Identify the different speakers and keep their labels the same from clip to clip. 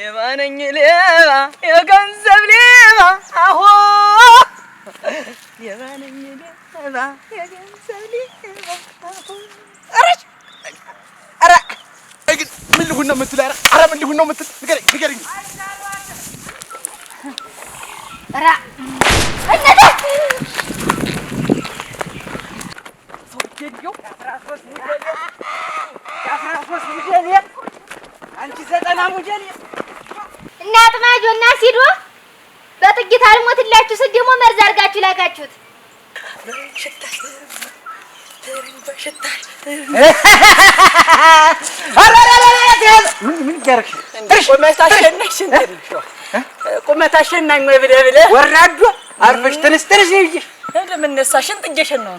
Speaker 1: ሌባ ነኝ ሌባ የገንዘብ ሌባ አሆ ሌባ ነኝ ሌባ የገንዘብ ሌባ አሆ አረች አረ ግን ምን ልሁን ነው የምትል? አረ ምን ልሁን ነው የምትል? ንገረኝ
Speaker 2: አረ
Speaker 1: ሰውዬው 13 ሙጀሌ አንቺ 90 ሙጀሌ
Speaker 2: እና አጥማጆና ሲዶ በጥቂት አልሞትላችሁ ስል ደግሞ መርዝ አድርጋችሁ ላካችሁት።
Speaker 1: ምን ያርክ ቁመት አሸናኝ ወይ ብለህ ወራዶ አርፈሽ ተነስ ይይሽ ለምን ነሳሽን ጥጌሽን ነው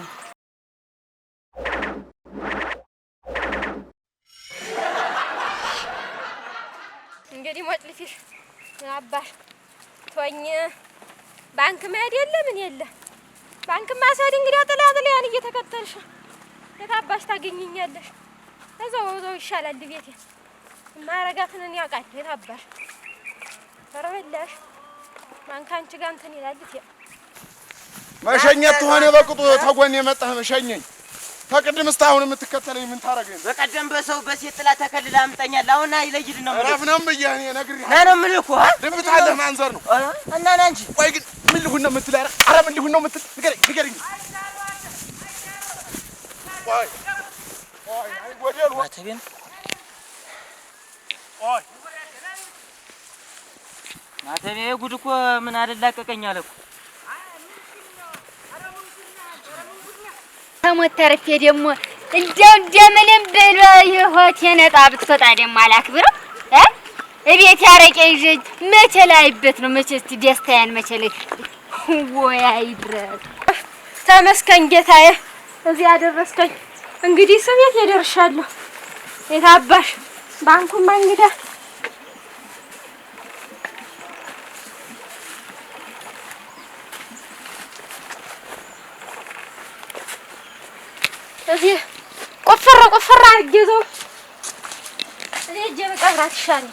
Speaker 2: እንግዲህ ሞጥልፊሽ አባሽ ቶኝ ባንክ መሄድ የለ ምን የለ ባንክ ማሳድ እንግዲህ ጥላጥላያን እየተከተልሽ የታባሽ ታገኘኛለሽ እዛው ይሻላል ቤቴ ማረጋትን ያውቃል የታባሽ ፈረበላሽ ባንክ አንቺ ጋር እንትን ይላል ይሄ
Speaker 3: መሸኘት ሆነ በቅጡ ተጎን የመጣህ መሸኘኝ ፈቅድም እስካሁን የምትከተለኝ ምን ታረገኝ?
Speaker 1: በቀደም በሰው በሴት ጥላ ተከልላ አምጣኛል። አሁን አይለይድ ነው ማለት
Speaker 3: ነው። ብያኔ ነግሬህ
Speaker 1: ነው ምልኩ
Speaker 3: ድምታለ ማንዘር ነው
Speaker 1: እና አንቺ
Speaker 3: ቆይ ግን ምን ልሁን ነው የምትል? አረ ምን ልሁን ነው የምትል? ንገረኝ። ቆይ አይ ወዴል
Speaker 1: ማተቤን
Speaker 3: ቆይ
Speaker 1: ማተቤ ጉድ እኮ ምን አደላቀቀኝ አለ እኮ
Speaker 2: ተሞተርፌ ደግሞ እንደው እንደምንም ብሎ ይሆት የነጣ ብትወጣ ደግሞ አላክብረው እቤት ያረቄ ይዤ መቼ ላይበት ነው? መቼ እስቲ ደስታዬን መቼ ላይ ወይ አይድረስ። ተመስገን ጌታዬ እዚህ አደረስከኝ። እንግዲህ ስሜት ይደርሻለሁ። የታባሽ ባንኩማ እንግዲህ እዚህ ቆፈራ አርጌዘው ለጄ በቃራት ይሻላል።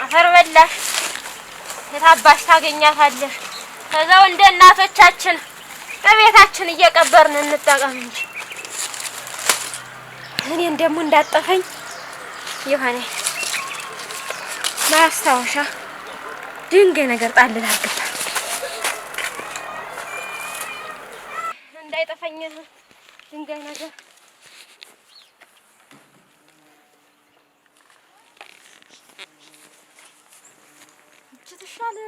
Speaker 2: አፈር በላሽ የታባሽ ታገኛታለሽ። ከዛው እንደ እናቶቻችን በቤታችን እየቀበርን እንጠቀም እንጂ እኔን ደግሞ እንዳጠፈኝ ይሆነ ማስታወሻ ድንጋይ ነገር ጣል ላድርግ እንዳይጠፋኝ ድንጋይ ነገር ትሻለ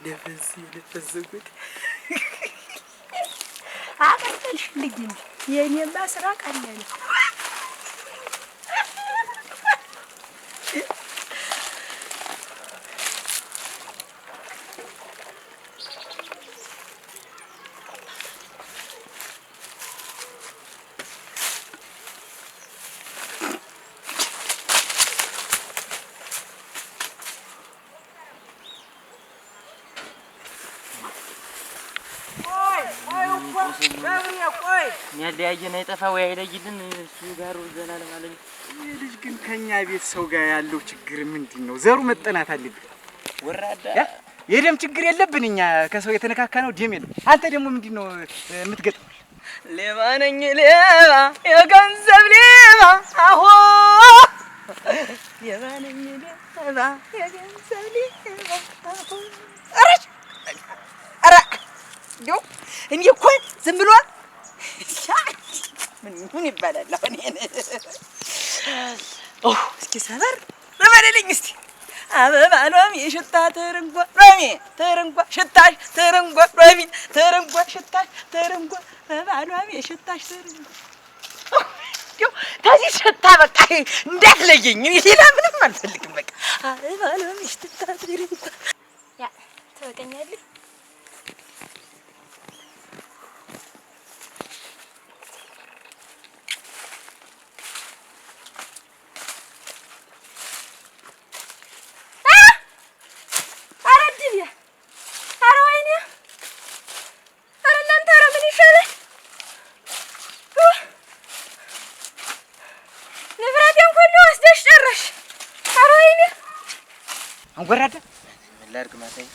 Speaker 1: ለፈዝጉት አቀልሽ ልጅ የኔማ ስራ ቀላል ያለያየን አይጠፋ ወይ አይለይልን እሱ ጋር ዘና ለማለት
Speaker 4: ይሄ ልጅ ግን ከኛ ቤት ሰው ጋር ያለው ችግር ምንድነው? ዘሩ መጠናት አለበት።
Speaker 1: ወራዳ
Speaker 4: የደም ችግር የለብን እኛ ከሰው የተነካካ ነው ደም የለም። አንተ ደግሞ ምንድነው የምትገጥም?
Speaker 1: ሌባ ነኝ ሌባ የገንዘብ ሌባ አሆ ሌባ ነኝ ሌባ የገንዘብ ሌባ አሆ አረች አረ ዮ እኔ እኮ ዝም ብሎ ምን ይባላል አሁን ይሄን እስኪ ሰበር በበለልኝ እስቲ አበባ ሎሚ ሽታ ተረንጓ ሎሚ ተረንጓ ሽታሽ ተረንጓ ሎሚ ተረንጓ ሽታሽ ተረንጓ አበባ ሎሚ ሽታሽ ተረንጓ ታዚህ ሽታ በቃ እንዳትለየኝ ሌላ ምንም አልፈልግም በቃ አበባ ሎሚ ሽታ ተረንጓ ያ ተወቀኛለህ
Speaker 4: አንጎራዳ
Speaker 1: ምን ላድርግ ማታይ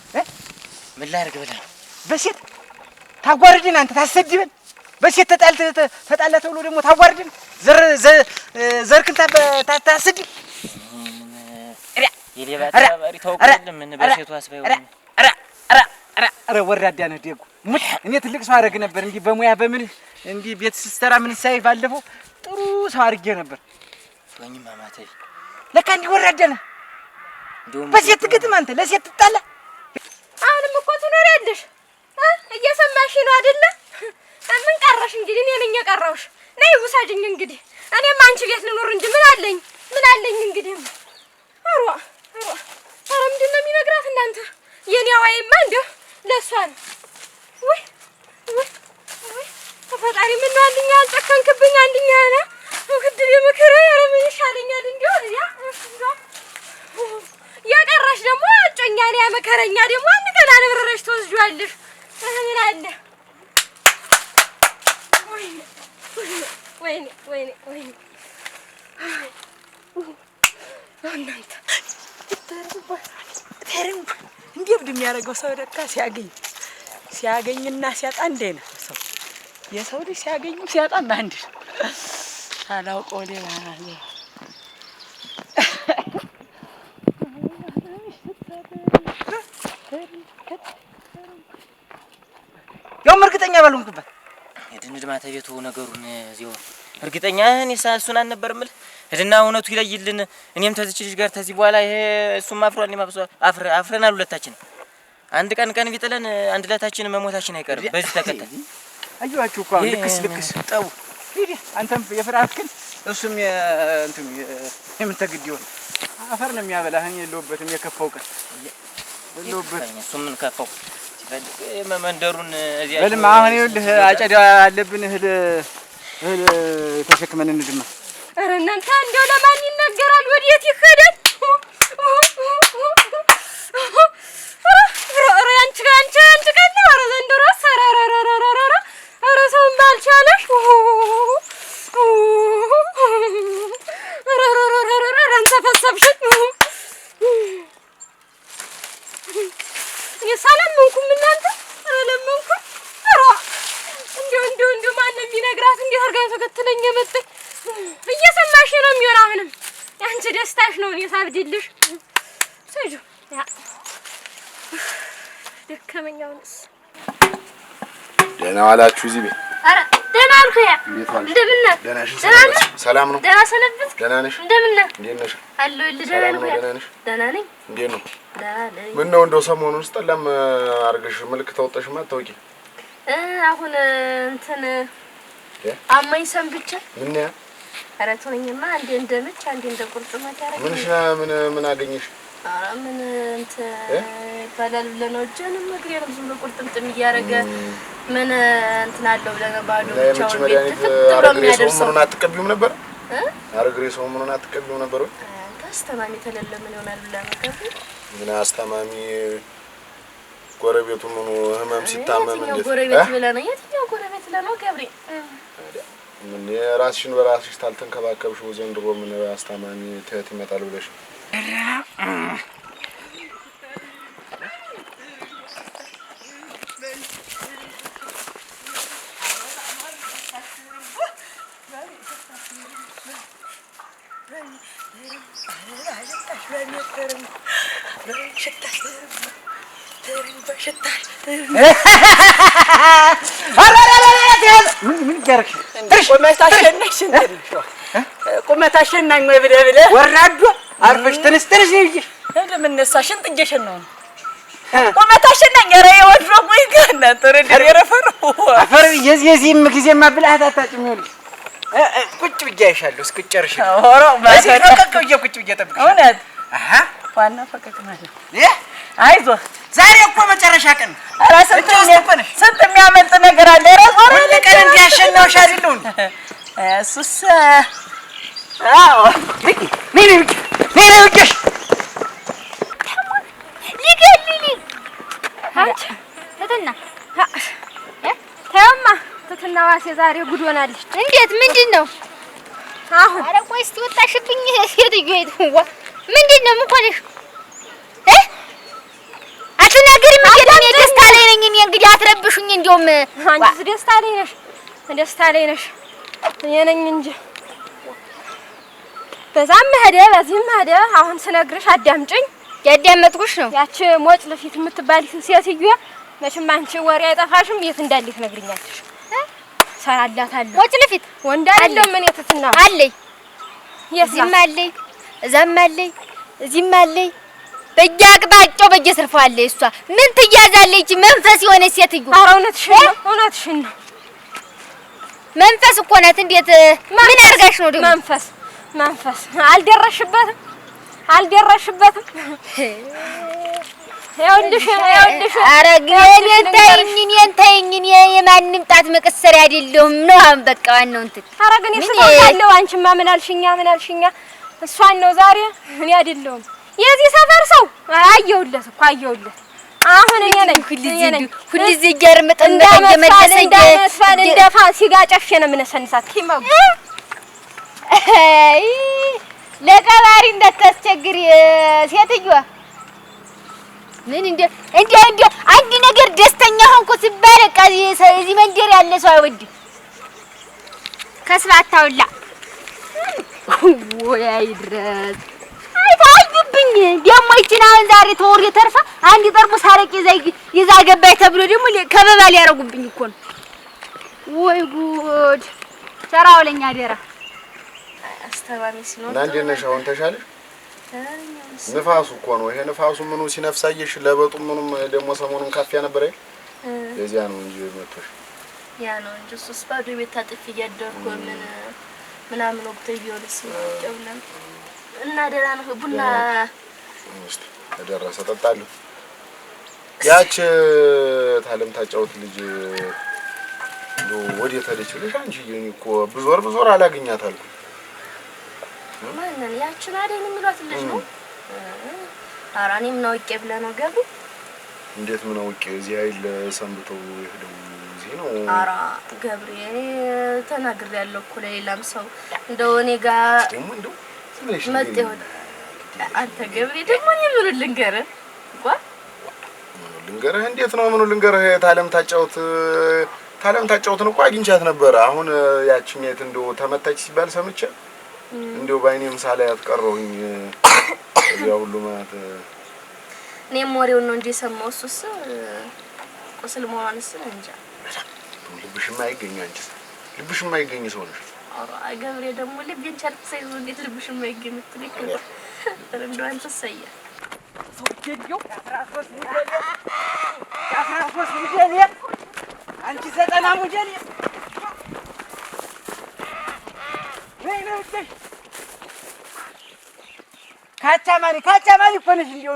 Speaker 1: ምን ላድርግ ብለህ
Speaker 4: በሴት ታጓርድን አንተ ታሰድበን በሴት ተጣላ ተብሎ ደግሞ ታጓርድን ዘርክን ታስድ
Speaker 1: የሌባ ተባባሪ ታውቀውልህ ምን በሴቱ አስባይ
Speaker 4: ኧረ ወራዳ ነህ ደጉ ሙት እኔ ትልቅ ሰው አደርግ ነበር እንዲህ በሙያ በምን እንዲህ ቤት ስትሰራ ምን ሳይ ባለፈው ጥሩ ሰው አድርጌ ነበር
Speaker 1: ወኝማ ማታይ
Speaker 4: ለካ እንዲህ ወራዳ ነህ በሴት ግጥም አንተ ለሴት ትጣላ
Speaker 2: አሁንም እኮ ትኖሪያለሽ እየሰማሽ ነው አይደለ ምን ቀረሽ እንግዲህ እኔ ነኝ የቀረውሽ ነይ ውሰጂኝ እንግዲህ እኔም አንቺ ቤት ልኖር እንጂ ምን አለኝ እንግዲህ ኧረ ምንድን ነው የሚነግራት እናንተ የኔ ዋይማ እንደው ለእሷ ነው ወይ ፈጣሪ ምነው አንድኛ አልጨከንክብኝ አንድኛ ነ ግድል የመከራ ኧረ ምን ይሻለኛል እንዲሁ የቀረሽ ደግሞ እጮኛ ነው ያመከረኛ ደግሞ አንድ ቀን አልብረረሽ ትወስጂዋለሽ ምን አለ ወይኔ እናንተ
Speaker 1: ተረንኩ እንዴ ብድ የሚያደርገው ሰው ደካ ሲያገኝና ሲያጣ እንደ ነው ሰው የሰው ልጅ ሲያገኝ ሲያጣ አንድ አላውቀው ሌላ
Speaker 4: ያው እርግጠኛ ባልሆንኩበት
Speaker 1: የድንድ ማታ ቤቱ ነገሩን እዚያው እርግጠኛ እኔ እሱን አልነበርም እልህ እድና እውነቱ ይለይልን እኔም ተዝች ልጅ ጋር ተዚህ በኋላ ይሄ እሱም አፍሯል እኔም አፍረናል ሁለታችን አንድ ቀን ቢጥለን አንድ ለታችን መሞታችን አይቀርም በዚህ ተከተል
Speaker 4: አዩአችሁ እኮ ልክስ ጠው ሂድ አንተም የፍራፍክን እሱም እንትን የምትግዲው አፈር ነው የሚያበላህ እኔ የለውበትም የከፋው ቀን የለውበት
Speaker 1: እሱም ምን ከፋው መንደሩን እዚያ
Speaker 4: በልማ አሁን ይኸውልህ አጨዳ አለብን እህል ተሸክመን እንድማ
Speaker 2: ኧረ እናንተ እንደው ለማን ይነገራል ወዴት ይሄዳል ኧረ አንቺ ቀን ነው ኧረ ዘንድሮ ኧረ ሰውን ባልቻለሽ ኧረ አንሰፈሰብሽኝ እኔ ሳላመንኩም እናንተ አላመንኩም እንደው ማንም ቢነግራት እንዴት አድርጋ ተከትለኝ የመጣኝ እየሰማሽ ነው የሚሆን አሁንም ያንቺ ደስታሽ ነው እኔ ሳብድልሽ ሰጁ ያ ደከመኛውንስ
Speaker 3: ደህና ዋላችሁ እዚህ ቤት
Speaker 2: ኧረ ደህና አልኩ ያ እንደምን ነህ
Speaker 3: ደህና ነሽ ሰላም ነው
Speaker 2: ደህና ሰነብት
Speaker 3: ደህና ነሽ
Speaker 2: እንደምን ነህ
Speaker 3: እንዴት ነሽ
Speaker 2: አለሁልህ ደህና ነኝ
Speaker 3: ደህና ነሽ
Speaker 2: ደህና ነኝ
Speaker 3: እንዴት ነው
Speaker 2: ደህና ነኝ
Speaker 3: ምን ነው እንደው ሰሞኑን ስጠላም አርገሽ ምልክት አውጣሽማ አታውቂ
Speaker 2: አሁን እንትን አማኝ ሰንብቻ
Speaker 3: ምን ያ
Speaker 2: ኧረ ተወኝማ አንዴ እንደምች አንዴ እንደቁርጥማት ያረጋኝ
Speaker 3: ምን አገኘሽ
Speaker 2: ኧረ ምን እንትን ይባላል ብለህ ነው እጄንም እግሬንም ዝም ብሎ ቁርጥምጥም እያደረገ ምን እንትን አለው ብለህ ነው ባዶ ብቻውን ቤት ትብሎ የሚያደርሰው
Speaker 3: ምኑን አትቀቢውም ነበር አረግሬ ሰው ምኑን አትቀቢውም ነበር ወይ
Speaker 2: አስተማሚ ተለለ ምን ይሆናል ብለህ ነው ከፍ
Speaker 3: ምን አስተማሚ ጎረቤቱ ምኑ ህመም ሲታመም እንዴት
Speaker 2: ጎረቤት ብለህ ነው የትኛው ጎረቤት ብለህ ነው ገብሬ
Speaker 3: ምን የራስሽን በራስሽ ታልተንከባከብሽው ዘንድሮ ምን አስተማሚ ትህት ይመጣል ብለሽ
Speaker 1: ቁመት አሸናኝ ወይ ብለህ
Speaker 4: ወራዱ አርፈሽ ተነስ ይይሽ
Speaker 1: ለምን ነሳሽን ጥጌሽን ነው ቁመት አሸናኝ ኧረ የወድሮ ወይ ጋና ተረድ የረፈሩ
Speaker 4: አፈር የዚህም ጊዜማ ብለህ አታጣጭም ይኸውልሽ ቁጭ ብያይሻለሁ እስክጨርሽ
Speaker 1: ኦሮ
Speaker 4: ማሰከከው ቁጭ ብዬ ጠብቅሽ
Speaker 1: እውነት አሃ ዋና ፈቀቅ ማለት አይዞህ
Speaker 4: ዛሬ እኮ መጨረሻ ቀን
Speaker 1: ኧረ ስንት የሚያመልጥ ነገር አለ ራስ ወራ
Speaker 4: ለቀን እንዲያሸናውሽ አይደለም
Speaker 1: እሱስ
Speaker 2: አዎ
Speaker 4: ነይ ልጅሽ
Speaker 2: ሊገልልኝ አንቺ ተተና ተማ ተተና ዋሴ ዛሬ ጉድ ሆናለች እንዴት ምንድነው አሁን ኧረ ቆይ እስቲ ወጣሽብኝ ሴትዮ ይተዋ ምንድነው ምን ሆነሽ አትናገሪም እንዴ? እኔ ደስታ ላይ ነኝ። እኔ እንግዲህ አትረብሹኝ። እንደውም
Speaker 5: አንቺ ደስታ ላይ ነሽ፣ ደስታ ላይ ነሽ። እኔ ነኝ እንጂ በዛም ሄደ በዚህም ሄደ። አሁን ስነግርሽ አዳምጪኝ።
Speaker 2: ያዳመጥኩሽ ነው።
Speaker 5: ያቺ ሞጭ ልፊት የምትባል ሴትዮ መቼም አንቺ ወሬ አይጠፋሽም። የት እንዳለች ትነግሪኛለሽ። ሰራላታለሁ።
Speaker 2: ሞጭ ልፊት
Speaker 5: ወንድ አይደለም። ምን የትትና
Speaker 2: አለኝ፣ እዚህም አለኝ፣ እዛም አለኝ፣ እዚህም አለኝ። በየአቅጣጫው በየስርፋው አለ። እሷ ምን ትያዛለች? መንፈስ የሆነ ሴትዮ።
Speaker 5: ኧረ እውነትሽን ነው፣ እውነትሽን ነው።
Speaker 2: መንፈስ እኮ ናት። እንዴት ምን አድርጋሽ ነው ደግሞ?
Speaker 5: መንፈስ አልደረሽበትም፣ አልደረሽበትም። ይኸውልሽ
Speaker 2: ኧረ ግን እኔን ተይኝ። እኔ የማንም ጣት መቀሰሪያ አይደለሁም ነው። አሁን በቃ ዋናው እንትን
Speaker 5: ኧረ ግን እስተውላለሁ። አንቺማ ምን አልሽኛ? እሷን ነው ዛሬ እኔ አይደለሁም። የዚህ ሰፈር ሰው አየሁለት እኮ አየሁለት። አሁን እኔ ነኝ
Speaker 2: ሁልጊዜ እያርምጥን እንደመለሰኝ
Speaker 5: እንደመስፋን እንደፋ ሲጋ ጨፌ ነው የምነሰንሳት።
Speaker 2: ለቀባሪ እንዳታስቸግሪ ሴትዮዋ። ምን እንደ አንድ ነገር ደስተኛ ሆንኩ ሲባል በቃ እዚህ መንደር ያለ ሰው አይወድም። ከስባታውላ ወይ አይድረስ አይታዩብኝ። ደግሞ ይችን አሁን ዛሬ ተወር የተርፋ አንድ ጠርሙስ አረቄ ይዛ ገባይ ተብሎ ደግሞ ከበባ ሊያረጉብኝ እኮ ነው። ወይ ጉድ! ሰራው ለኛ ደራ
Speaker 6: አስተባሚስ ነው።
Speaker 3: እና እንዴት ነሽ? አሁን ተሻለሽ? ንፋሱ እኮ ነው ይሄ። ንፋሱ ምኑ ሲነፍሳየሽ ለበጡ ምኑም ደግሞ ሰሞኑን ካፊያ ነበር አይደል? የዚያ ነው እንጂ መጥቶሽ
Speaker 6: ያ ነው እንጂ እሱስ ባዶ ቤት ታጥፊ እያደርኩ ምናምን ወቅት ቢሆንስ ጨውለም እና ደህና ነው። ቡና
Speaker 3: እስቲ ተደረሰ ጠጣለሁ። ያች ታለም ታጫውት ልጅ ወዴት ሄደች ብለሽ አንቺ? የኔ እኮ ብዙ ወር አላገኛታለሁ።
Speaker 6: ማንን? ያችን አይደል የሚሏት ልጅ ነው። ኧረ እኔ ምን አውቄ ብለህ ነው ገቡ?
Speaker 3: እንዴት ምን አውቄ? እዚህ አይደል ሰንብተው የሄደው እዚህ ነው።
Speaker 6: ኧረ ገብርኤል ተናግሬያለሁ እኮ ለሌላም ሰው እንደው እኔ ጋር
Speaker 3: ደግሞ እንደው
Speaker 6: መጥ ይሆን አንተ ገብርኤል ደግሞ እኔ ምን ልንገርህ?
Speaker 3: ልንገርህ? እንዴት ነው ምኑ ልንገርህ? ታለም ታጫውትን እኮ አግኝቻት ነበር። አሁን ያቺኛት እንደው ተመታች ሲባል ሰምቼ እንደው ባይኔም ሳላያት ቀረሁኝ። እዚያ ሁሉ ማለት
Speaker 6: እኔም ወሬውን ነው እንጂ የሰማው። እሱስ ቁስል መሆንስ እንጃ።
Speaker 3: ልብሽማ አይገኝ አንቺ ልብሽማ አይገኝ ሰው ነሽ።
Speaker 6: አይ ገብርኤል ደግሞ ልቤን ቻልክ ሳይሆን እንዴት ልብሽማ አይገኝ ምትልክ ነው? እንደው አንተ ሰየ
Speaker 1: ሶኬዲዮ 13 ሙጀሌ አንቺ 90 ሙጀሌ ወይ ነው እሺ። ካቻማኒ እኮ ነሽ። እንደው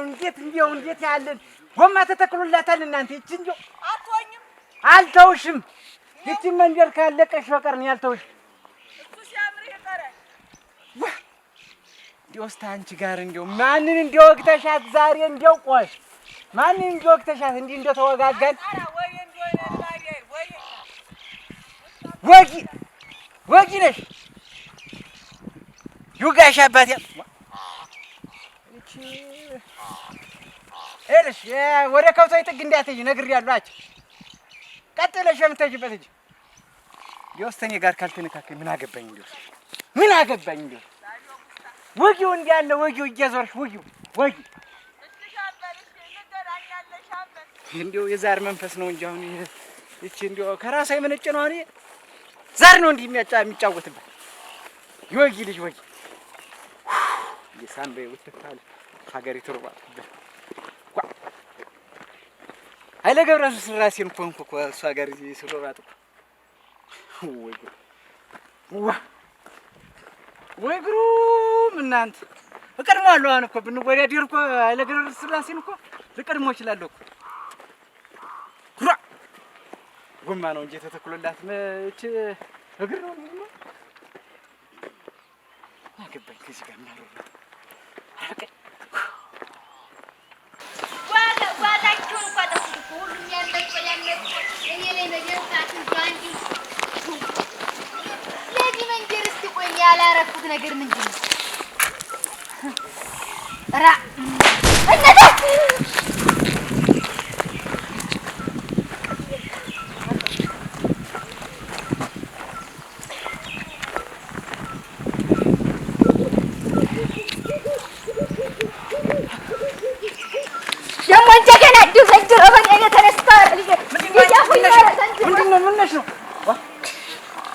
Speaker 1: እንዴት ያለን ጎማ ተተክሎላታል እናንተ። እቺ እንደው አትወኝም። አልተውሽም። እቺ መንደር ካለቀሽ በቀር ነው ያልተውሽ። እሱ ሲያምር ይቀራል። እንደው እስከ አንቺ ጋር እንደው ማንን እንደው ወግተሻት ዛሬ እንደው ቆይ ማንን እንደው ወግተሻት እንዲህ እንደው ተወጋጋን። ወይ እንደው ወጊ ነሽ ዩጋሽ አባቴ እቺ እልሽ ወደ ከብቶች ጥግ እንዳትሄጂ ነግሬያለሁ። አች ቀጥለሽ የምትሄጂበት እንጂ የወስተኔ ጋር ካልተነካከኝ ምን አገባኝ? እንደው ወጊው እንዳለ ወጊው እየዞርሽ ወጊው እንደው የዛር መንፈስ ነው እንጂ አሁን እቺ እንደው ከራሷ የመነጨ ነው። አሁን ዛር ነው እንዲህ የሚጫወትበት የወጊ ልጅ ወጊ የሳንበ ወጥታል ሀገሪቱ ሩባት ኃይለ ገብረስ ራሴን ኮንኩ እኮ እሱ ሀገር ሲሮባት ወይ ግሩም እናንተ እቀድመዋለሁ። አሁን እኮ ብንወዳደር እኮ ኃይለ ገብረስ ራሴን እኮ ልቀድሞ እችላለሁ እኮ ጎማ ነው እንጂ ተተክሎላት እቺ እግር ነው አገባኝ ከዚህ ጋር ማለት ነው።
Speaker 2: ያላረኩት ነገር ምንድን ነው? ራ እንደገና ድፈጅሮ በእኔ ተነስታ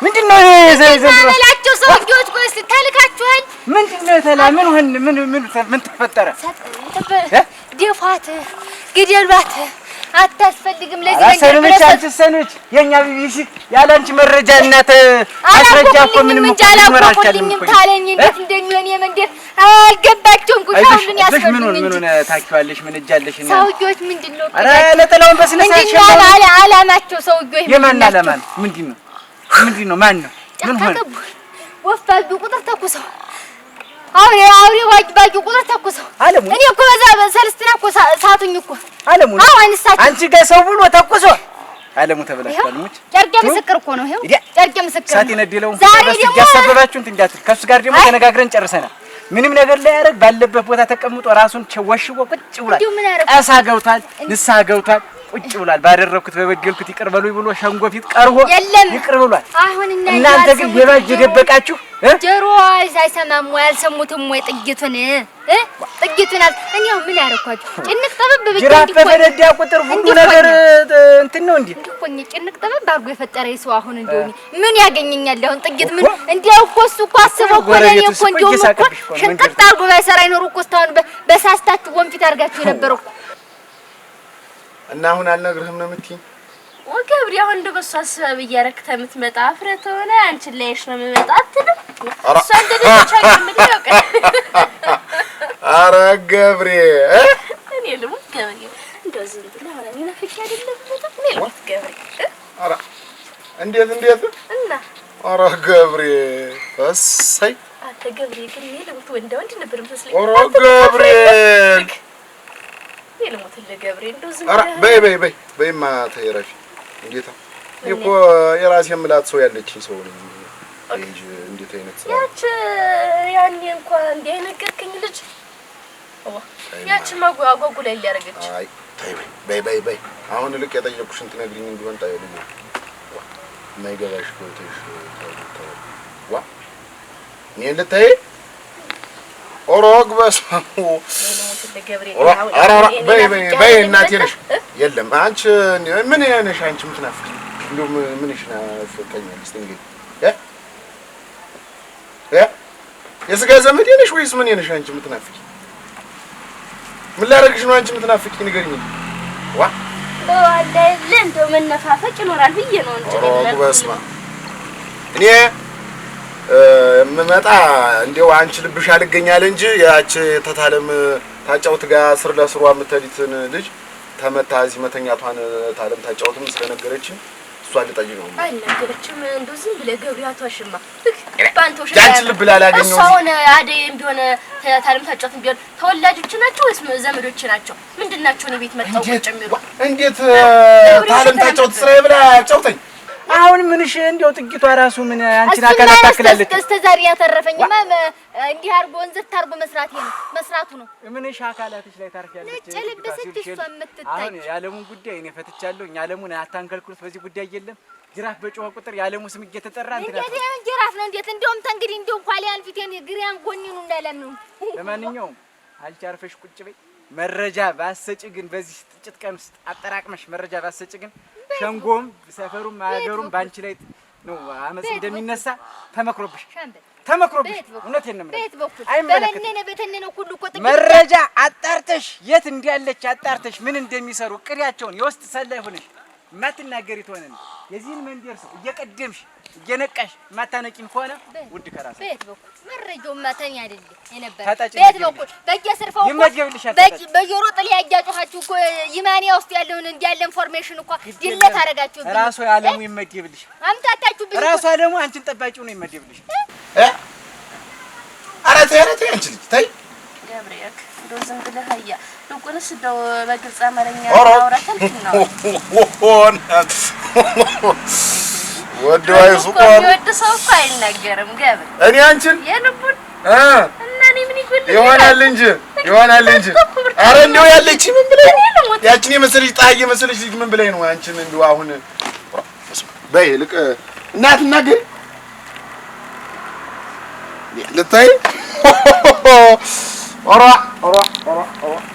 Speaker 4: ምንድነው
Speaker 2: ዘላቸው ሰውዬዎች ቆይ እስኪ ተልካችኋል?
Speaker 4: ምንድነው ተላ ምን ተፈጠረ?
Speaker 2: ደፋት ግደልባት አታስፈልግም። ለዚህ
Speaker 4: ነገር ሰነች የኛ ቢቢሲ ያላንቺ መረጃ እናት አስረጃ እኮ ምንም
Speaker 2: አላቆልኝም ታለኝ እንዴት እንደሚሆን የመንደር አልገባቸውም። ጉዳዩን ያስፈልጉኝ
Speaker 4: ምን ታኪዋለሽ? ምን እጃለሽ? እና
Speaker 2: ሰውዬዎች ምንድነው?
Speaker 4: ኧረ ለጠላውን በስነ ስርዓት
Speaker 2: ምንድነው አላማቸው? ሰውዬዎች
Speaker 4: የማን አላማ ነው? ምንድነው? ማን ነው? ምን ሆነ?
Speaker 2: ወፋጁ ቁጥር ተኩሰው አውሬ ባቂ ቁጥር ተኩሰው
Speaker 4: አለሙ
Speaker 2: እኔ እኮ በዛ በሰልስትና እኮ ሳቱኝ እኮ
Speaker 4: አለሙ
Speaker 2: አንሳት
Speaker 4: አንቺ ጋር ሰው ብሎ ተኩሶ አለሙ ተበላሽቷል። ሙጭ
Speaker 2: ጨርቄ ምስክር እኮ ነው። ይሄው ጨርቄ ምስክር
Speaker 4: ሳት ይነድለው በስ ያሰበባችሁ እንት እንዳትል ከሱ ጋር ደግሞ ተነጋግረን ጨርሰናል። ምንም ነገር ላይ ያረግ ባለበት ቦታ ተቀምጦ ራሱን ወሽቦ ቁጭ ብሏል። ቀሳ ገብቷል፣ ንስሐ ገብቷል፣ ቁጭ ብሏል። ባደረኩት በበደልኩት ይቅር በሉኝ ብሎ ሸንጎ ፊት ቀርቦ ይቅር ብሏል።
Speaker 2: አሁን
Speaker 4: እናንተ ግን የባጅ ደበቃችሁ
Speaker 2: ጀሮ አይሰማም ወይ አልሰሙትም ወይ? ጥጊቱን እኔው ምን ያረኳችሁ? ጭንቅ ጠበብ ብቻ
Speaker 4: ጅራፍ በፈነዳ ቁጥር ሁሉ ነገር እንትን ነው እንዴ?
Speaker 2: እንዲቆኝ ጭንቅ ጠበብ አድርጎ የፈጠረኝ ሰው አሁን እንደሆነ ምን ያገኘኛል? አሁን ጥጊት ምን እንዲያው እኮ እሱ እኮ አስበው እኮ ለኔ እኮ እንደውም እኮ ሽንቅጥ አድርጎ ባይሰራ ይኖር እኮ እስካሁን በሳስታችሁ ወንፊት አድርጋችሁ የነበረው
Speaker 3: እና አሁን አልነግርህም ነው የምትይኝ?
Speaker 6: ወገብሪ አሁን እንደው በሷ አስበብ እያረክተ የምትመጣ አፍረት ሆነ አንቺ ላይሽ ነው የምመጣ አትልም? እሷ እንደደረቻ ምን ያውቀ?
Speaker 3: ኧረ ገብሬ
Speaker 6: እኔ ልሙት ገብሬ እንደው ዝም ብለህ አረ እኔ ነፍሽ አይደለም እኔ ልሙት ገብሬ
Speaker 3: ኧረ እንዴት
Speaker 6: እና
Speaker 3: ኧረ ገብሬ እሰይ
Speaker 6: አንተ ገብሬ ግን እኔ ልሙት ወንድ ነበር መስለኝ።
Speaker 3: ኧረ ገብሬ
Speaker 6: እኔ ልሙት ለገብሬ እንደው ዝም ብለህ
Speaker 3: በይማ ተይረፊ እንዴታ እኮ የራሴ የምላት ሰው ያለችኝ ሰው ነኝ እንጂ እንዴት አይነት ሰው
Speaker 6: ያኔ እንኳን እንዲህ አይነገርክኝ ልጅ ያቺ ማጓጓጉ ላይ ያረገች
Speaker 3: አይ በይ አሁን ልክ የጠየቁሽን ትነግሪኝ እንደሆነ ታየው ልጅ ማይገባሽ ፎቶሽ ዋ እኔ ልታይ ኦሮግ በሳሙ በይ እናቴ ነሽ የለም አንቺ ምን ነሽ አንቺ ምትናፍቂ እንደው ምንሽ ናፍቀኛል እስቲ እንግዲህ የስጋ ዘመዴ ነሽ ወይስ ምን ነሽ አንቺ ምትናፍቂ? ምን ላደርግሽ ነው አንቺ ምትናፍቂ ንገሪኝ። ዋ
Speaker 6: እንደው መነፋፈቅ ይኖራል ብዬ ነው እንጂ
Speaker 3: ኦሮግ በስማ እኔ የምመጣ እንደው አንቺ ልብሽ አልገኛል እንጂ ያቺ ተታለም ታጫውት ጋር ስር ለስሯ የምትሄድትን ልጅ ተመታ እዚህ መተኛቷን ታለም ታጫውትም ስለነገረችኝ እሷን ልጠይቅ ነው።
Speaker 6: አይነገረችም እንደው ዝም ብለህ ገብሪያቷ ሽማ ባንተው ሸታ
Speaker 3: ያንቺ ልብ ላላገኘው
Speaker 6: እሷውን አደይም ቢሆን ታለም ታጫውትም ቢሆን ተወላጆች ናቸው ወይስ ዘመዶች ናቸው? ምንድናቸው ነው ቤት መጣው ቁጭ የሚሉ?
Speaker 3: እንዴት ታለም ታጫውት ስራ ብላ አጫውተኝ
Speaker 4: አሁን ምንሽ እንደው ጥቂቷ ራሱ ምን አንቺን አካላት ታክላለች?
Speaker 2: እስከ ዛሬ ያተረፈኝማ እንዲህ አርጎ ወንዘት አርጎ መስራቱ ነው።
Speaker 4: ምንሽ አካላትሽ ላይ ታርፊያለች?
Speaker 2: ለጨልብስት እሷ የምትታይ
Speaker 4: አሁን የዓለሙን ጉዳይ እኔ ፈትቻለሁ። ዓለሙን አታንከልክሉት። በዚህ ጉዳይ የለም ጅራፍ በጮኸ ቁጥር የዓለሙ ስም እየተጠራ እንትና
Speaker 2: እንዴት ጅራፍ ነው? እንዴት እንደውም ተንግዲህ እንደው ኳሊያን ፊቴን ግሪያን ጎኒኑ እንዳለም ነው።
Speaker 4: ለማንኛውም አንቺ አርፈሽ ቁጭ በይ። መረጃ ባሰጭ ግን በዚህ ጥቂት ቀን ውስጥ አጠራቅመሽ መረጃ ባሰጭ ግን ሸንጎም ሰፈሩም አገሩም ባንቺ ላይ ነው አመጽ እንደሚነሳ ተመክሮብሽ እውነቴን ነው የምልሽ።
Speaker 2: አይመለከትም ሁሉ እኮ
Speaker 4: መረጃ አጣርተሽ የት እንዳለች አጣርተሽ ምን እንደሚሰሩ ቅሪያቸውን የውስጥ ሰላይ ሆነሽ ማትናገሪ ተሆነን የዚህን መንደር ሰው እየቀደምሽ እየነቃሽ ማታነቂም ከሆነ ውድ ከራስ
Speaker 2: ቤት በኩል መረጃው ማተኝ አይደል የነበረ
Speaker 4: ታጣጭ
Speaker 2: ቤት በኩል በየስርፋው
Speaker 4: ይመጀብልሻል።
Speaker 2: በየሮ ጥል ያጃጫችሁ እኮ ይማኒያ ውስጥ ያለውን እንዲያለ ኢንፎርሜሽን እኮ ዲለት አረጋችሁ።
Speaker 4: ራሱ ያለሙ ይመጀብልሽ
Speaker 2: አምጣታችሁ ብዙ
Speaker 4: ራሱ ያለሙ አንቺን ጠባቂው ነው ይመጀብልሽ።
Speaker 3: ኧረ ተይ አንቺ ልጅ ተይ
Speaker 6: ገብርኤል እንደው ዝም ብለህ አያ ልቁንስ እንደው በግልጽ አማርኛ አውራተን ነው
Speaker 3: ወደ አይሱቆ
Speaker 6: ወደ ሰው እኮ አይናገርም ገብር
Speaker 3: እኔ አንቺን
Speaker 6: የልቡን እና እኔ ምን
Speaker 3: ይሆናል እንጂ ኧረ እንደው ያለች ምን ብለህ ያቺን የመሰለች ጣይ የመሰለች ልጅ ምን ብለህ ነው አንቺን እንደው አሁን በይ ልቅ እናትና ግን ልታይ ኦራ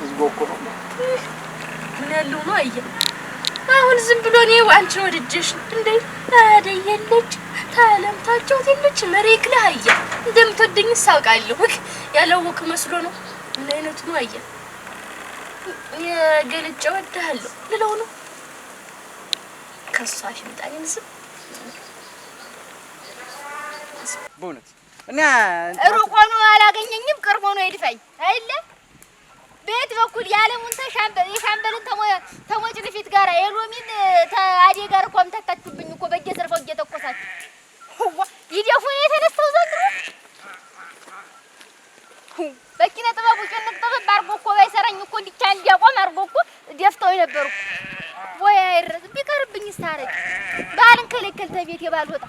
Speaker 3: ዝጎ እኮ ነው
Speaker 6: ምን ያለው ነው አየ አሁን ዝም ብሎ ነው አንቺን ወድጀሽ እንዴ ታደየለች ታለምታቸው ትልች መሬክ ላይ አየ እንደምትወደኝ ሳውቃለሁ ያለውክ መስሎ ነው ምን አይነት ነው አየ የገልጭ ወድሃለሁ ልለው ነው ከሳሽ ምጣኔን ዝም
Speaker 4: በእውነት እና
Speaker 2: ሩቆ ነው አላገኘኝም ቅርቦ ነው ይድፋኝ አይደለ ቤት በኩል ያለሙን የሻምበልን ተሞጭ ፊት ጋር የሎሚን ታዲ ጋር ቆም ተከትብኝ እኮ በየሰርፈው እየተቆሳችሁ ይደፉ የተነስተው ዘንድሮ በቂነ ጥበቡ ጭንቅ ጥበብ አርጎ እኮ ባይሰራኝ እኮ እንዲቻ እንዲያቆም አርጎ እኮ ደፍተው ነበሩ ወይ አይረዝ ቢቀርብኝ ስታረግ ባልን ከለከል ተቤት የባልወጣ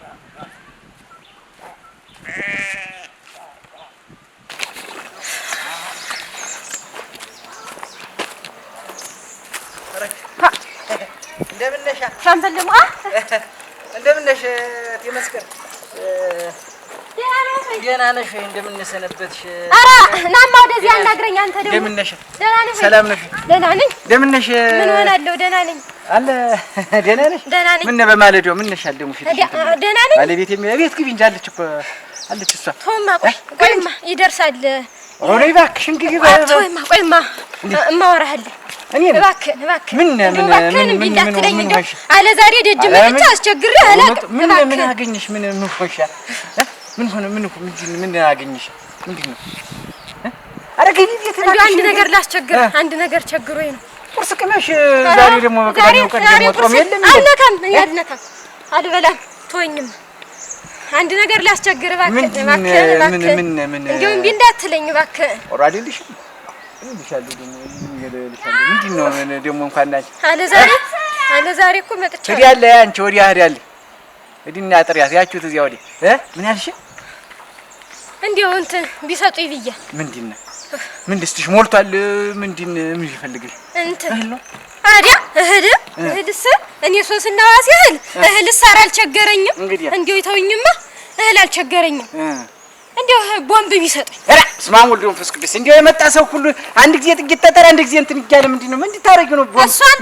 Speaker 1: እንደምን ነሽ
Speaker 5: ሻምበልማ
Speaker 1: እንደምን ነሽ ተመስገን ደህና ነሽ ወይ እንደምን ሰነበትሽ
Speaker 5: ኧረ ናማ ወደዚህ አናግረኝ አንተ ደግሞ
Speaker 1: እንደምን ነሽ
Speaker 5: ደህና ነሽ
Speaker 1: ሰላም ነሽ
Speaker 5: ደህና ነኝ
Speaker 1: እንደምን ነሽ
Speaker 5: ምን ሆናለሁ ደህና ነኝ
Speaker 1: አለ ደህና ነሽ
Speaker 5: ደህና ነኝ
Speaker 1: ምን በማለዳው ምን ነሽ አልደሙ ፊት
Speaker 5: ደህና ነኝ
Speaker 1: ባለቤት ቤት ግቢ እንጂ አለች እኮ አለች እሷ
Speaker 5: ተውማ ቆይማ ይደርሳል
Speaker 1: ኦሬ እባክሽ እንግዲህ
Speaker 5: ተውማ ቆይማ እማወራሃለሁ እባክህ ምን አለ ዛሬ ደጅ መጥቼ አስቸግሬ አላውቅም
Speaker 1: ምን አገኘሽ ምን ሆንሽ ምን ሆነ ምን አገኘሽ ምንድነው አረገኝ ቤት
Speaker 5: አንድ ነገር ላስቸግር አንድ ነገር ቸግሮኝ ነው
Speaker 1: ቁርስ ቅመሽ ዛሬ ደግሞ በቀደም ቀደም ወጥሮም የለም
Speaker 5: አልነካም አልበላም ተወኝም አንድ ነገር ላስቸግር እባክህ ምን እንደው እምቢ እንዳትለኝ እባክህ
Speaker 1: ኦራዲልሽ ይሻሉ ደግሞ ምንድነው ደግሞ እንኳን ናች
Speaker 5: አለ ዛሬ እኮ መጥቻለሁ
Speaker 1: ወዲያ አለ አንቺ ወዲያ አይደል እዲና ጥሪያት ያችሁት እዚያው ወዲህ ምን ያልሽ
Speaker 5: እንደው እንትን ቢሰጡኝ ብዬ
Speaker 1: ምንድነው ምን ደስትሽ ሞልቷል ምን ይፈልግሽ
Speaker 5: እንትን አዲያ እህልስ እኔ ሶስና ዋስ እህል ሳር አልቸገረኝም እንደው ይተውኝማ እህል አልቸገረኝም እንደው ቦምብ ቢሰጡኝ
Speaker 1: ስማም ወልዶ መንፈስ ቅዱስ እንደው የመጣ ሰው ሁሉ አንድ ጊዜ ጥይት ተጠራ አንድ ጊዜ እንትን ይያለ ምንድነው ምን ታረጊው ነው ቦምብ
Speaker 5: እሷን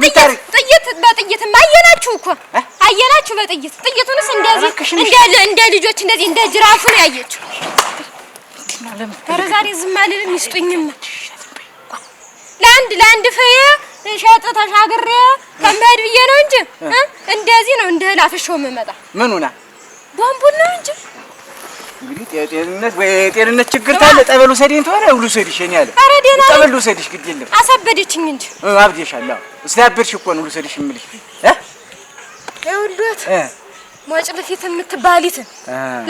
Speaker 5: ጥይት በጥይት አየናችሁ እኮ አየናችሁ በጥይት ጥይቱንስ እንደዚህ እንደ ልጆች እንደዚህ እንደ ጅራፉ ነው ያየችው ዛሬ ዝም አልልም ይስጡኝም ለአንድ ፍሬ ሸጥ ተሻግሬ ከመሄድ ብዬ ነው እንጂ እንደዚህ ነው እንደ ላፍሾው የምመጣ
Speaker 1: ምኑና
Speaker 5: ቦምቡን ነው እንጂ
Speaker 1: እንግዲህ ጤንነት ችግር ታለ ጠበሉ ሰዴን ተወራ ሁሉ ሰዲሽ እኔ አለ
Speaker 5: ኧረ ደህና ነኝ
Speaker 1: ጠበሉ ሰዲሽ ግድ የለም
Speaker 5: አሳበደችኝ እንጂ
Speaker 1: አብዴሻለሁ ስላበድሽ እኮ ነው ሁሉ ሰዲሽ የምልሽ
Speaker 5: ይኸውልዎት ሞጭ ለፊት የምትባሊትን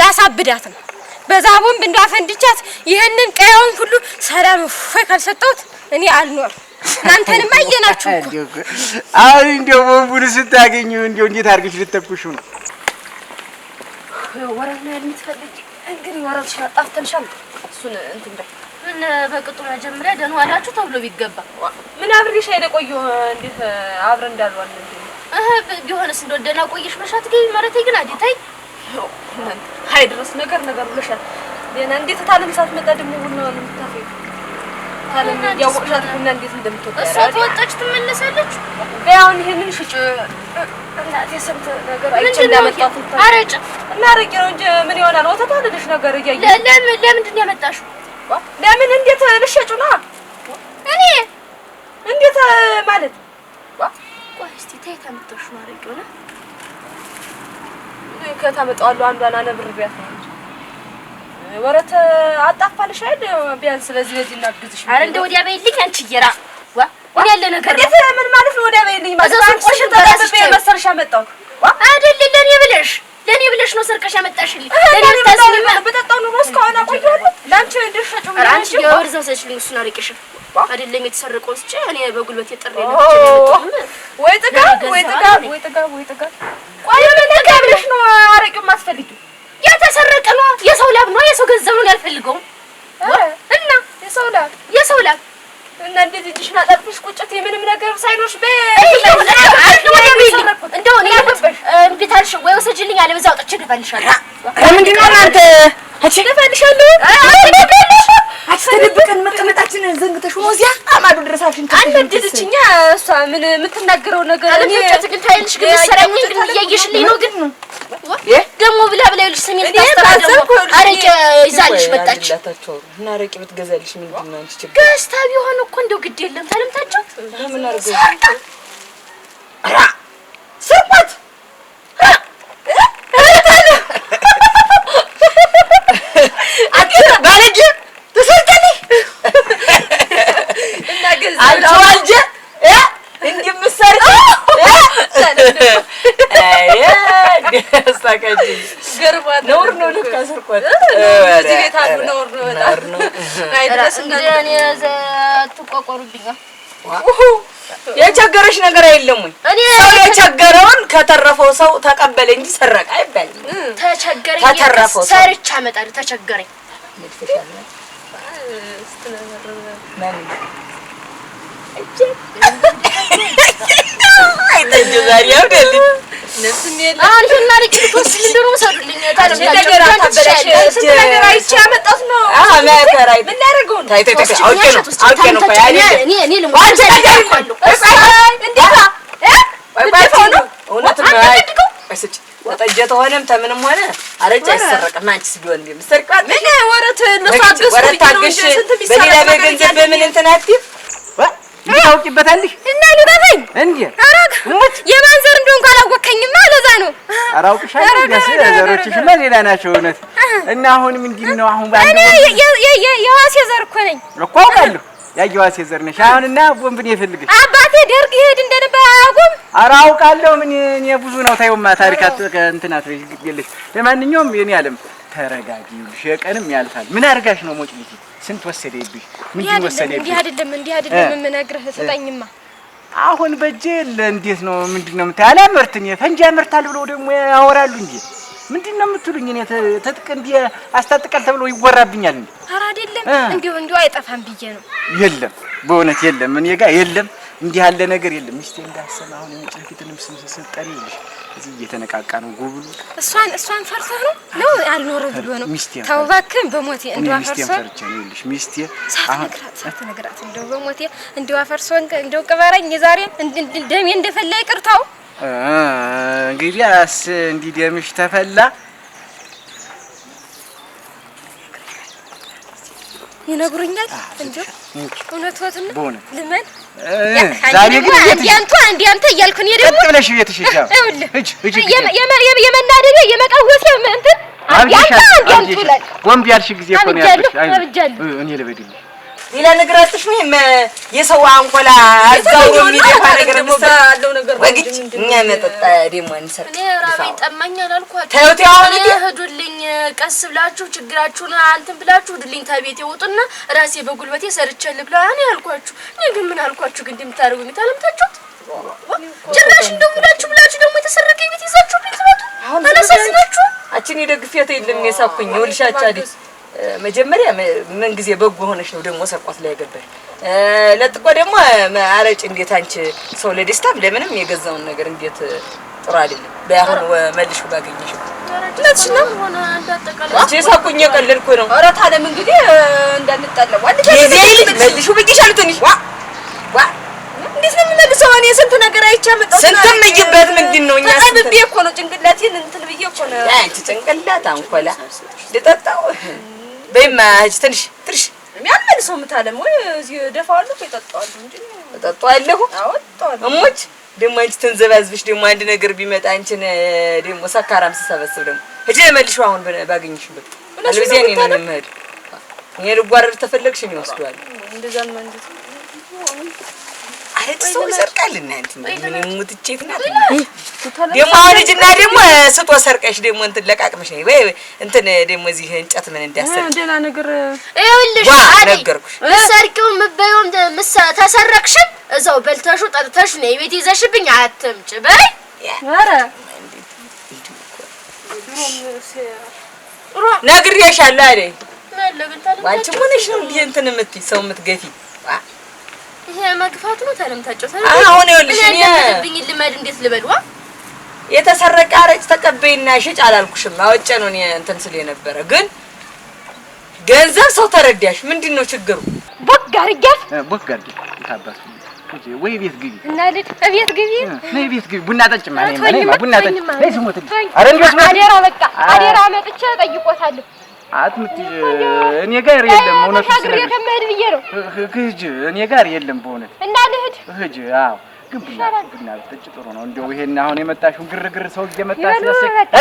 Speaker 5: ላሳብዳት ነው በዛ ቦምብ እንዳፈንድቻት ይሄንን ቀያውን ሁሉ ሰላም ወይ ካልሰጠሁት እኔ አልኖር እናንተንም አየናችሁ እኮ
Speaker 1: አሁን እንደው ቦምቡን ስታገኙ እንደው እንዴት አድርገሽ ልትተኩሹ ነው
Speaker 6: ወራና የምትፈልጊ እንግዲህ ወራሽ አጣፍተንሻል እሱን እንትን በይ ምን በቅጡ መጀመሪያ ደህና ዋላችሁ ተብሎ ቢገባ
Speaker 5: ምን አብሬሽ አይደቆዩ እንዴት አብረ እንዳልዋል
Speaker 6: ቢሆንስ እንደው ደህና ቆየሽ መሻት ገይ ማለት ግን አዲታይ
Speaker 5: ሃይ ድረስ ነገር ብለሻል ደህና እንዴት ታለም ሳትመጣ ደግሞ ነው የምታፈው ታለም ያወቅሻት እና እንዴት እንደምትወጣ
Speaker 6: እሷ ተወጣች ትመለሳለች
Speaker 5: በያውን ይሄንን ሽጭ እናቴ ሰምተ ነገር አይቼ እንዳመጣት
Speaker 6: አረጭ
Speaker 5: እና አረቄ ነው እንጂ ምን ይሆናል ወተት አለሽ ነገር እያየ
Speaker 6: ለምንድን ነው ያመጣሽው
Speaker 5: ለምን እንዴት ልሸጩ ነው እኔ እንዴት ማለት
Speaker 6: ቆይ እስቲ ታይታ መጣሽ ነው አረቄው ነው
Speaker 5: ከታመጣዋለሁ አንዷን አነብርቢያት ነው እንጂ ወረተ አጣፋልሽ አይደል ቢያንስ ስለዚህ እናግዝሽ
Speaker 6: አረ እንደ ወዲያ በይልኝ አንቺ ይራ ወዲያ ያለ ነገር
Speaker 5: እንዴት ምን ማለት ነው ወዲያ በይልኝ ማለት ነው ቆሽ ተራበበ መሰርሻ መጣው
Speaker 6: አይደል ለኔ ብለሽ ነው ሰርቀሽ ያመጣሽልኝ
Speaker 5: ለኔ ታስልኝ በጠጣው ነው እስካሁን አቆየዋለሁ ላንቺ ድርሻጩ ምን
Speaker 6: አንቺ የወርዛው ሰሽልኝ እሱን አርቄሽ አይደለም የተሰረቀው እስጭ እኔ በጉልበት የጠረ ነው
Speaker 5: ወይ ጥጋ ቆይ ምን ተጋብለሽ ነው አረቄው ማስፈልጊው
Speaker 6: የተሰረቀ ነው የሰው ላብ ነው የሰው ገንዘብ ነው ያልፈልገው እና የሰው ላብ
Speaker 5: እና እንደዚህ እጅሽን አጣጥፍሽ ቁጭት የምንም ነገር ሳይኖርሽ
Speaker 6: እንደው እኔ እንብታልሽ ወይ ወሰጅልኝ አለ በዛው ጠጭ ደፋልሻለሁ
Speaker 1: ምንድን ነው አንተ
Speaker 5: ደፋልሻለሁ
Speaker 1: ተደብቀን መቀመጣችንን ዘንግተሽ ነው እዚያ አማዱ ድረሳሽን
Speaker 5: አንበድልችኛ እሷ ምን የምትናገረው ነገር
Speaker 6: እኔ ግን ታይልሽ ግን ሰራኝ ግን እያየሽልኝ ነው ግን ደግሞ ብላ ይልሽ ሰሚን ታስተራደው አረቄ ይዛልሽ መጣች
Speaker 1: እና አረቄ ብትገዛልሽ ምንድን ነው አንቺ ችግር
Speaker 6: ገዝታ ቢሆን እኮ እንደው ግድ የለም ታለምታቸው
Speaker 1: ምን አርገው አራ ስርቆት ባለጅ ተሰርቀልኝ እና ገዛ አልዋልጀ እንዲህ ምሰርቅ ያስታካጂ ገርባት ነውር ነው ልክ አስርቆት እዚህ ቤት አሉ ነውር ነው አይደረስ
Speaker 6: እንደኔ ተቆቆሩብኝ
Speaker 1: የቸገረሽ ነገር የለም ወይ ሰው የቸገረውን ከተረፈው ሰው ተቀበለ እንጂ ሰረቀ አይባልም
Speaker 6: ተቸገረኝ ተተረፈው ሰርቻ አመጣለሁ ተቸገረኝ
Speaker 1: አይተጅ ዛሬ ያውደል ነፍስም የለም
Speaker 6: አልሽና ልጅቶስ ምንድነው ሰዱልኝ ታዲያ
Speaker 1: ነገር አታበላሽ ነገር አይቼ ያመጣት ነው ማከራይ ምን ያደርገው ነው ታይ አውቄ ነው
Speaker 6: እኔ ልሞት አልኳለሁ
Speaker 1: እንዴታ እውነት ነው አይሰጭ ወጣጀት ሆነም ተምንም ሆነ አረጫ አይሰረቅም አንቺስ ቢሆን እንዴ ምሰርቃት ምን ወረት ለሳደስ ወረታግሽ በሌላ በገንዘብ በምን እንትን አትይም
Speaker 4: ታውቂበታለሽ
Speaker 5: እና ልባበኝ
Speaker 4: እንዴ
Speaker 5: አራግ የማንዘር እንደሆነ ካላወቀኝማ ለዛ ነው
Speaker 4: አራውቅሻለሁ ያስ ዘሮችሽማ ሌላ ናቸው እውነት እና አሁን ምንድነው አሁን ባንዱ
Speaker 5: የዋሴ ዘር እኮ ነኝ
Speaker 4: እኮ አውቃለሁ ያየዋሴ ዘር ነሽ አሁንና ቦምብን ይፈልግሽ
Speaker 5: አባቴ ደርግ ይሄድ እንደነበር አያውቁም
Speaker 4: አራውቃለሁ ምን እኔ ብዙ ነው ታዩማ ታሪካት እንትናት ይልሽ ለማንኛውም የኔ ዓለም ተረጋጊ ይልሽ ቀንም ያልፋል ምን አርጋሽ ነው ሞጭ ልጅ ስንት ወሰደብሽ ምን ወሰደብሽ
Speaker 5: እንዲህ አይደለም የምነግርህ ስጠኝማ
Speaker 4: አሁን በጄ እንዴት ነው ምንድነው የምታያላ ምርትኝ ፈንጂ ያመርታል ብለው ደግሞ ያወራሉ እንዴ ምንድነው የምትሉኝ እኔ ተጥቅ እንዴ አስታጥቀል ተብሎ ይወራብኛል እንዴ
Speaker 5: ኧረ አይደለም እንዲሁ አይጠፋም ብዬ ነው
Speaker 4: የለም በእውነት የለም እኔ ጋር የለም እንዲህ ያለ ነገር የለም ሚስቴ እንዳሰማ አሁን የመጨረሻውን ስም ሰጠኝ ይልሽ እዚህ እየተነቃቃ ነው ጎብሉ
Speaker 5: እሷን ፈርተህ ነው አልኖር ብሎ ነው ተው እባክህ በሞቴ እንደው አፈርሶ
Speaker 4: ይልሽ ሚስቴ
Speaker 5: ሳትነግራት እንደው በሞቴ እንደው አፈርሶ እንደው ቅበረኝ የዛሬ ደሜ እንደፈላ ይቅርታው
Speaker 4: እንግዲያስ እንዲህ ደምሽ ተፈላ
Speaker 5: ይነግሩኛል እንደው እውነቱን ልመን
Speaker 4: ዛሬ ግን
Speaker 5: አንተ እያልኩኝ ደግሞ
Speaker 4: ብለሽ ቤትሽ እጅ
Speaker 5: የመናደዴ የመቃወሴ እንትን አንተ ላይ
Speaker 4: ወንብ ያልሽ ጊዜ እኮ ነው ያልሽ እኔ ልበድልሽ
Speaker 1: ሌላ ነገር አጥሽ ነው የሰው አንቆላ አዛውሮ የሚደፋ ነገር ምሳለው ነገር ወግጭ እኛ መጠጣ ደሞ አንሰርቅ
Speaker 6: እኔ ራበኝ ጠማኝ አላልኳችሁ
Speaker 1: ታዩት ያሁን
Speaker 6: ሄዱልኝ ቀስ ብላችሁ ችግራችሁን አንተን ብላችሁ ሄዱልኝ ታቤት ይወጡና ራሴ በጉልበቴ ሰርቻለሁ ብላ እኔ አልኳችሁ እኔ ግን ምን አልኳችሁ ግን እንደምታረጉኝ ታለምታችሁት ጭራሽ እንደምላችሁ ደግሞ የተሰረቀ ቤት ይዛችሁ ልትመጡ አላሳዝናችሁ
Speaker 1: አችን ይደግፊያት የለም የሳኩኝ ይልሻቻ አይደል መጀመሪያ ምን ጊዜ በጎ ሆነሽ ነው ደግሞ ሰርቋት ላይ ገባሽ ለጥቆ ደግሞ አረጭ እንዴት አንቺ ሰው ለደስታም ለምንም የገዛውን ነገር እንዴት ጥሩ አይደለም ባይሆን መልሽ ባገኘሽ ለትሽ ነው
Speaker 6: ሆነ እንዳጠቃላይ
Speaker 1: አንቺ ሳኩኝ የቀለልኩ ነው ኧረ ታለም እንግዲህ እንዳንጣለው አንድ ጊዜ መልሹ ብዬሻል ትንሽ ዋ እንዴት ነው የምመልሰው እኔ ስንት ነገር አይቻመጣው ስንትም ይበት ምንድነው እኛ አጥብቤ እኮ ነው ጭንቅላቴን እንትን ብዬ እኮ ነው አንቺ ጭንቅላት አንኮላ ልጠጣው በማጅ ትንሽ የሚያመልሰው ምታለም ወይ እዚህ ደፋዋለሁ ይጠጣዋለሁ እንጂ ተጠጣዋለሁ አዎ ተጠጣዋለሁ እሞች ደሞ አንቺ ተንዘባዝብሽ ደሞ አንድ ነገር ቢመጣ አንቺን ደሞ ሰካራም ሲሰበስብ ደሞ እጄ መልሽው አሁን ባገኝሽበት ለዚህ እኔ ነኝ የምሄድ እኔ ልጓረድ ተፈለግሽ ነው ወስዷል እንደዛም እንዴት አረጥ ሰው ይሰርቃል እናንተ ምን ሙትቼት ናት ደሞ ልጅና ደሞ ስጦ ሰርቀሽ ደሞ እንትን ለቃቅምሽ ነው ወይ እንትን ደሞ እዚህ እንጨት ምን እንዳሰር
Speaker 5: እንደና ነገር
Speaker 6: ይኸውልሽ ነገርኩሽ ሰርቂው ምበየውም ተሰረቅሽ እዛው በልተሹ ጠጥተሽ ነው ቤት ይዘሽብኝ አትምጭ በይ
Speaker 5: ኧረ
Speaker 1: ነግሬሻለሁ አይደል
Speaker 6: ለግንታለም
Speaker 1: ዋንቺ ሆነሽ ነው እንዴ እንትን የምትይ ሰው የምትገፊ
Speaker 6: ይሄ መግፋቱ ነው ታለምታቸው
Speaker 1: አሁን ይኸውልሽ እኔ
Speaker 6: ብኝ ልማድ እንዴት ልበልዋ
Speaker 1: የተሰረቀ አረጭ ተቀበይና ሽጭ አላልኩሽም አወጨ ነው እኔ እንትን ስለ ነበረ ግን ገንዘብ ሰው ተረዳሽ ምንድነው ችግሩ?
Speaker 5: ቦግ አድርጊያት
Speaker 4: ቦግ አድርጊ ታባስ ወይ ቤት ግቢ
Speaker 5: እና ልጅ ቤት ግቢ
Speaker 4: ነይ ቤት ግቢ ቡና ጠጭ ማለት ነው ቡና ጠጭ ነይ ስሞት
Speaker 5: አረ እንዴስ ነው አደራ በቃ አደራ መጥቼ ጠይቆታለሁ
Speaker 4: አትምትይ እኔ ጋር የለም እውነት
Speaker 5: ተሻግሬ ተመድ ብዬ ነው
Speaker 4: ሂጅ እኔ ጋር የለም በእውነት
Speaker 5: እና ልሂድ
Speaker 4: ሂጅ አዎ ግን ቡና ጠጭ ጥሩ ነው እንደው ይሄን አሁን የመጣሽው ግርግር ሰው እየመጣ ስለሰክ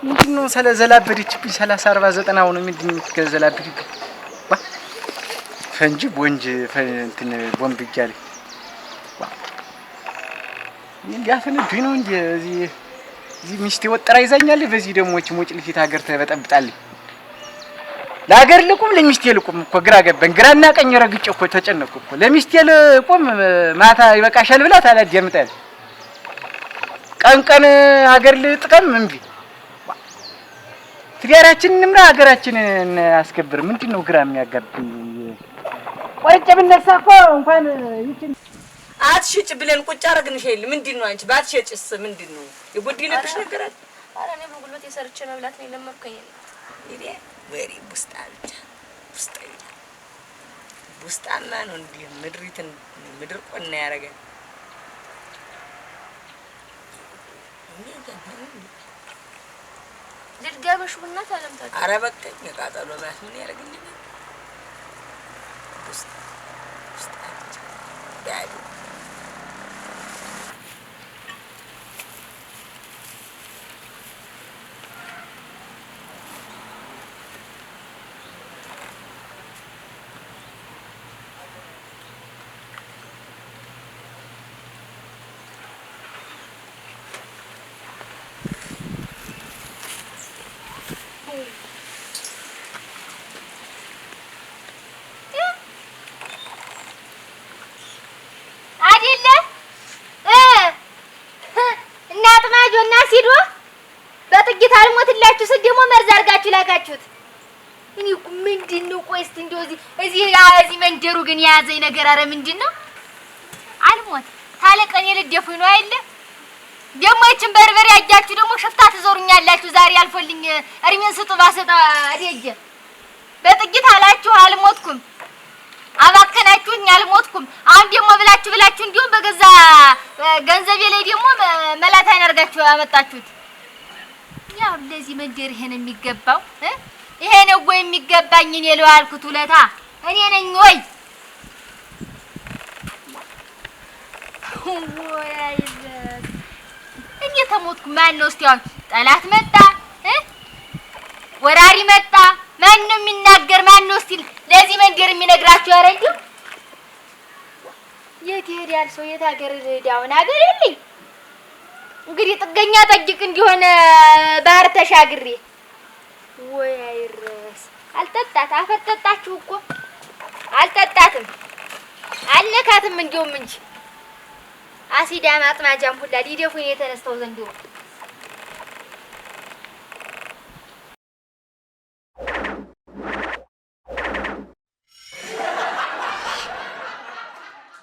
Speaker 4: ምንድነው ስለዘላበደችብኝ 30 40 90 አሁን ምንድነው የምትገዘላበድብኝ ፈንጂ ቦንጅ እንትን ቦምብ ይያለ እንዲያፈነዱኝ ነው እንጂ እዚህ ሚስቴ ወጥራ ይዛኛል በዚህ ደግሞ እቺ ሞጭ ልፊት ሀገር ተበጠብጣለች ለሀገር ልቁም ለሚስቴ ልቁም እኮ ግራ ገባኝ ግራና ቀኝ ረግጬ እኮ ተጨነቅኩ እኮ ለሚስቴ ልቁም ማታ ይበቃሻል ብላት አላደምጣል ቀን ሀገር ልጥቀም እንዴ ትዳራችንን እንምራ ሀገራችንን አስከብር ምንድነው ግራ የሚያጋብኝ ቆርጬ ብነሳ እኮ እንኳን ይችን
Speaker 1: አትሽጭ ብለን ቁጭ አረግንሽ አይደል ምንድነው አንቺ ባትሸጭስ ምንድነው የጎደለብሽ ነገር አለ
Speaker 6: ኧረ እኔ በጉልበቴ ሰርቼ መብላት ነው የለመድኩኝ
Speaker 1: ይሄ ወሬ ቡስጣማ ነው እንዴ ምድር ቆና ያረጋል
Speaker 6: ልድጋበሽ ቡና ታለምታችሁ
Speaker 1: ኧረ በቃኝ የቃጠሎ ማለት ምን ያረግልኝ ቡስጣ ዳዲ
Speaker 2: ላካችሁት እኔ ምንድነው ቆይ እስቲ እንደው እዚህ መንደሩ ግን ያዘኝ ነገር አረ ምንድነው አልሞት ታለቀን የልደፉኝ ነው አይደለ ደሞ እቺን በርበሬ ያጃችሁ ደሞ ሽፍታ ትዞሩኛላችሁ ዛሬ አልፎልኝ እርሜን ስጡ ባሰጣ አደጀ በጥቂት አላችሁ አልሞትኩም አባከናችሁኝ አልሞትኩም አሁን ደሞ ብላችሁ እንዲሁም በገዛ ገንዘቤ ላይ ደሞ መላታ ያርጋችሁ አመጣችሁት ያው ለዚህ መንደር ይሄን የሚገባው ይሄ ነው ወይ የሚገባኝ እኔ ለዋልኩት ውለታ እኔ ነኝ ወይ እኔ ተሞትኩ ማን ነው እስቲ አሁን ጠላት መጣ ወራሪ መጣ ማን ነው የሚናገር ማን ነው እስቲ ለዚህ መንደር የሚነግራችሁ ኧረ እንዲሁ የት ይሄዳል ሰው የት ሀገር ዳውን ሀገር የለኝ እንግዲህ ጥገኛ ጠጅቅ እንዲሆነ ባህር ተሻግሬ ወይ አይረስ አልጠጣት አፈጠጣችሁ እኮ አልጠጣትም አልነካትም እንደውም እንጂ አሲዳ ማጥማጃም ሁላ ሊደፉኝ የተነስተው ዘንድሮ